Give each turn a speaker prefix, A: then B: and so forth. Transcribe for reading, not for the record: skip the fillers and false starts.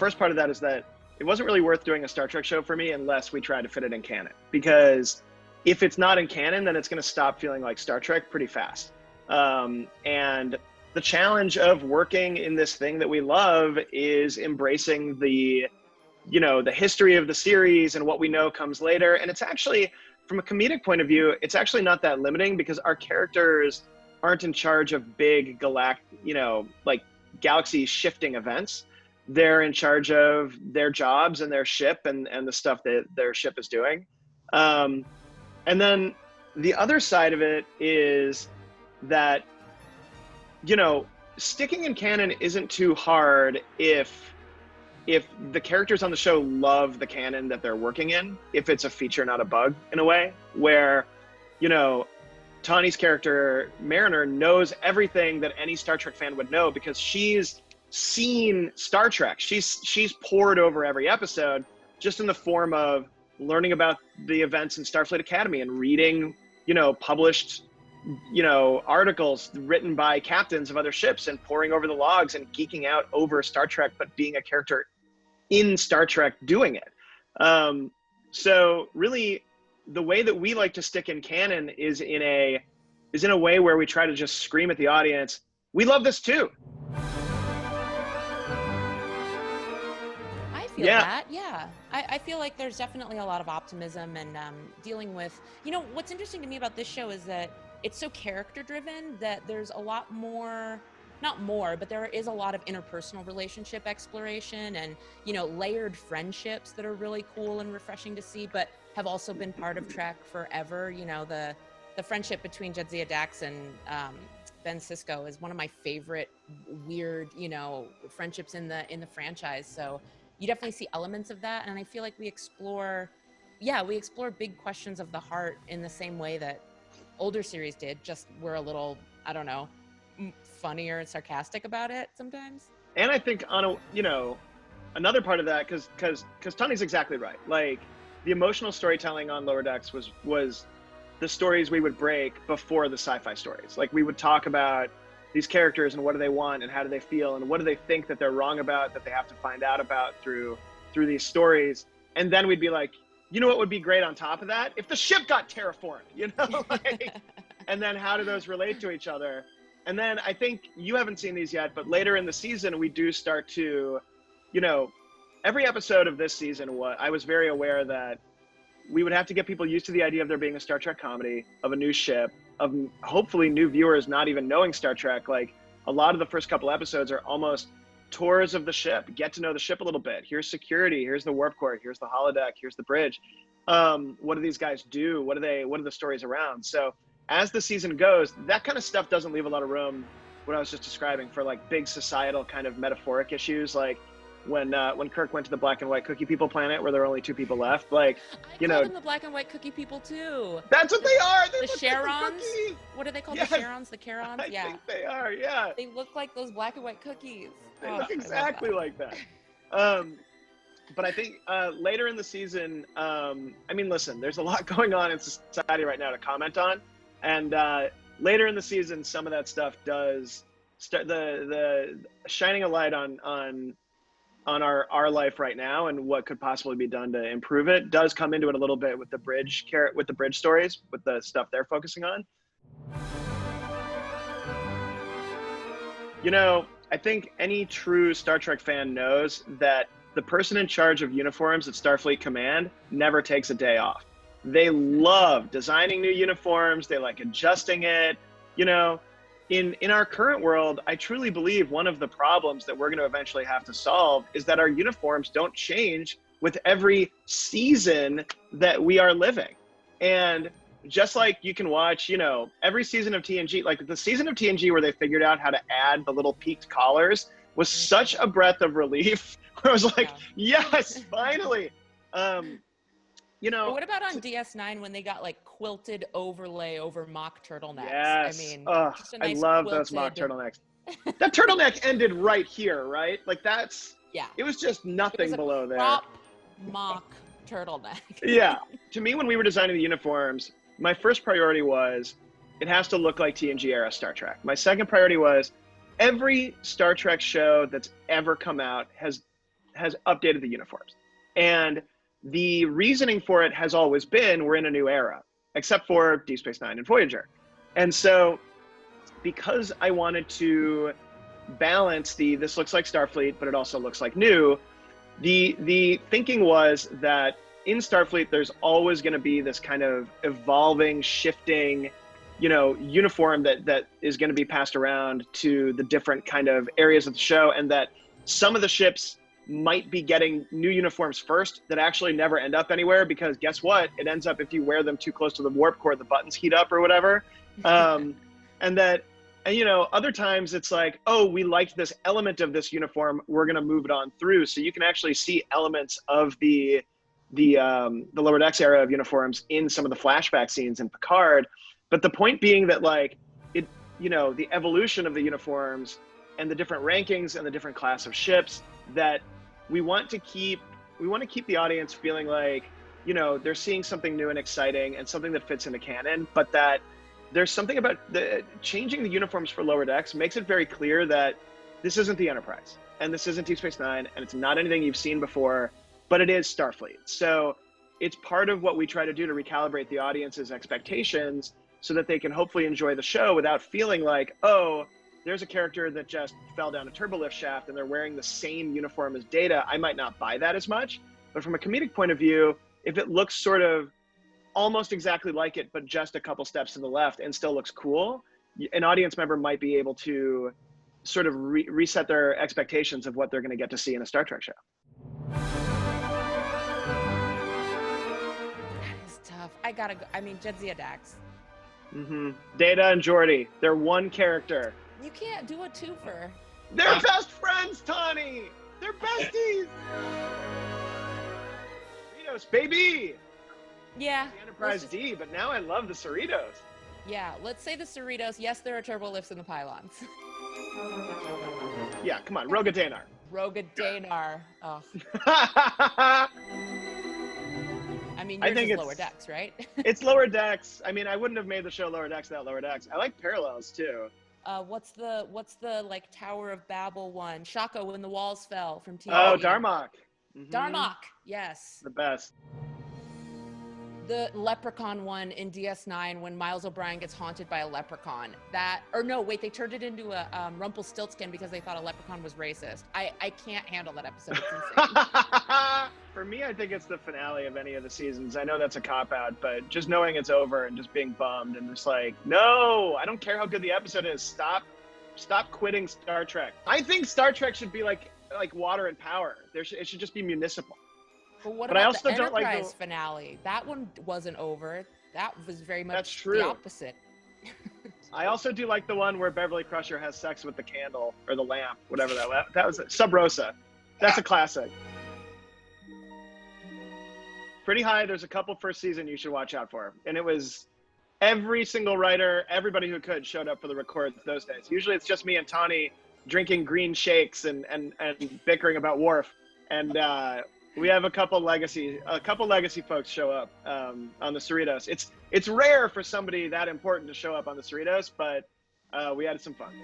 A: first part of that is that it wasn't really worth doing a Star Trek show for me unless we tried to fit it in canon, because if it's not in canon, then it's going to stop feeling like Star Trek pretty fast. And the challenge of working in this thing that we love is embracing the history of the series and what we know comes later. And it's actually, from a comedic point of view, it's actually not that limiting, because our characters aren't in charge of big like galaxy shifting events. They're in charge of their jobs and their ship and the stuff that their ship is doing. And then the other side of it is that, sticking in canon isn't too hard if the characters on the show love the canon that they're working in, if it's a feature, not a bug, in a way, where, Tawny's character, Mariner, knows everything that any Star Trek fan would know because she's seen Star Trek. She's poured over every episode, just in the form of learning about the events in Starfleet Academy and reading, published, articles written by captains of other ships and poring over the logs and geeking out over Star Trek, but being a character in Star Trek doing it. So really, the way that we like to stick in canon is in a way where we try to just scream at the audience, we love this too.
B: I feel that, yeah. I feel like there's definitely a lot of optimism and dealing with, what's interesting to me about this show is that it's so character driven that there's a lot more, not more, but there is a lot of interpersonal relationship exploration and, layered friendships that are really cool and refreshing to see, but have also been part of Trek forever. The friendship between Jadzia Dax and Ben Sisko is one of my favorite weird, friendships in the franchise. So you definitely see elements of that. And I feel like we explore big questions of the heart in the same way that older series did, just we're a little, I don't know, funnier and sarcastic about it sometimes.
A: And I think on another part of that, because Tony's exactly right. Like, the emotional storytelling on Lower Decks was the stories we would break before the sci-fi stories. Like, we would talk about these characters and what do they want and how do they feel and what do they think that they're wrong about, that they have to find out about through these stories. And then we'd be like, what would be great on top of that? If the ship got terraformed, and then how do those relate to each other? And then I think you haven't seen these yet, but later in the season, we do start to, every episode of this season, I was very aware that we would have to get people used to the idea of there being a Star Trek comedy, of a new ship, of hopefully new viewers not even knowing Star Trek. Like, a lot of the first couple episodes are almost tours of the ship, get to know the ship a little bit. Here's security, here's the warp core, here's the holodeck, here's the bridge. What do these guys do? What are the stories around? So as the season goes, that kind of stuff doesn't leave a lot of room, what I was just describing, for like big societal kind of metaphoric issues, like when Kirk went to the black and white cookie people planet where there are only 2 people left. Like,
B: I call them the black and white cookie people too.
A: That's what they are. They
B: the Charons.
A: Like
B: what are they called?
A: Yes.
B: The Charons, the Charons.
A: I think they are. Yeah.
B: They look like those black and white cookies.
A: They look exactly like that. But I think later in the season, listen, there's a lot going on in society right now to comment on, and later in the season, some of that stuff does start the shining a light on our life right now and what could possibly be done to improve it does come into it a little bit with the bridge stories, with the stuff they're focusing on. I think any true Star Trek fan knows that the person in charge of uniforms at Starfleet Command never takes a day off. They love designing new uniforms. They like adjusting it. In our current world, I truly believe one of the problems that we're going to eventually have to solve is that our uniforms don't change with every season that we are living. And just like you can watch, every season of TNG, like the season of TNG where they figured out how to add the little peaked collars was such a breath of relief. Where I was like, yes, finally.
B: But what about on DS9 when they got like quilted overlay over mock turtlenecks?
A: Yes.
B: I mean,
A: just a nice I love those mock turtlenecks. That turtleneck ended right here, right? Like it was just nothing below there.
B: Crop mock turtleneck.
A: Yeah. To me, when we were designing the uniforms, my first priority was it has to look like TNG era Star Trek. My second priority was every Star Trek show that's ever come out has has updated the uniforms. And the reasoning for it has always been we're in a new era, except for Deep Space Nine and Voyager. And so because I wanted to balance this looks like Starfleet, but it also looks like new, the thinking was that in Starfleet, there's always going to be this kind of evolving, shifting, uniform that is going to be passed around to the different kind of areas of the show, and that some of the ships might be getting new uniforms first that actually never end up anywhere, because guess what? It ends up, if you wear them too close to the warp core, the buttons heat up or whatever. And other times it's like, oh, we liked this element of this uniform, we're going to move it on through. So you can actually see elements of the Lower Decks era of uniforms in some of the flashback scenes in Picard. But the point being that the evolution of the uniforms and the different rankings and the different class of ships, that we want to keep the audience feeling like, they're seeing something new and exciting and something that fits into canon, but that there's something about changing the uniforms for Lower Decks makes it very clear that this isn't the Enterprise and this isn't Deep Space Nine and it's not anything you've seen before, but it is Starfleet. So it's part of what we try to do to recalibrate the audience's expectations so that they can hopefully enjoy the show without feeling like, oh, there's a character that just fell down a turbolift shaft and they're wearing the same uniform as Data. I might not buy that as much. But from a comedic point of view, if it looks sort of almost exactly like it, but just a couple steps to the left and still looks cool, an audience member might be able to sort of reset their expectations of what they're going to get to see in a Star Trek show.
B: That is tough. I gotta go. I mean, Jadzia Dax.
A: Mm-hmm. Data and Geordi, they're one character.
B: You can't do a twofer.
A: They're best friends, Tawny! They're besties! Cerritos, baby!
B: Yeah.
A: The Enterprise D, but now I love the Cerritos.
B: Yeah, let's say the Cerritos. Yes, there are turbo lifts in the pylons.
A: Yeah, come on, Roga Danar.
B: Roga Danar. Oh. I mean, yours is Lower Decks, right?
A: It's Lower Decks. I mean, I wouldn't have made the show Lower Decks without Lower Decks. I like Parallels too.
B: What's the like Tower of Babel one? Shaka, when the walls fell from TV.
A: Oh, Darmok.
B: Mm-hmm. Darmok, yes.
A: The best.
B: The leprechaun one in DS9 when Miles O'Brien gets haunted by a leprechaun. They turned it into a Rumpelstiltskin because they thought a leprechaun was racist. I can't handle that episode. It's insane.
A: For me, I think it's the finale of any of the seasons. I know that's a cop-out, but just knowing it's over and just being bummed and just like, no, I don't care how good the episode is. Stop quitting Star Trek. I think Star Trek should be like water and power. It should just be municipal.
B: But what about the Enterprise finale? That one wasn't over. That was very much the opposite.
A: I also do like the one where Beverly Crusher has sex with the candle or the lamp, whatever that was. Sub Rosa. That's a classic. Pretty High. There's a couple first season you should watch out for, and it was every single writer, everybody who could showed up for the records those days. Usually it's just me and Tawny drinking green shakes and bickering about Worf, and we have a couple legacy folks show up on the Cerritos. It's rare for somebody that important to show up on the Cerritos, but we had some fun.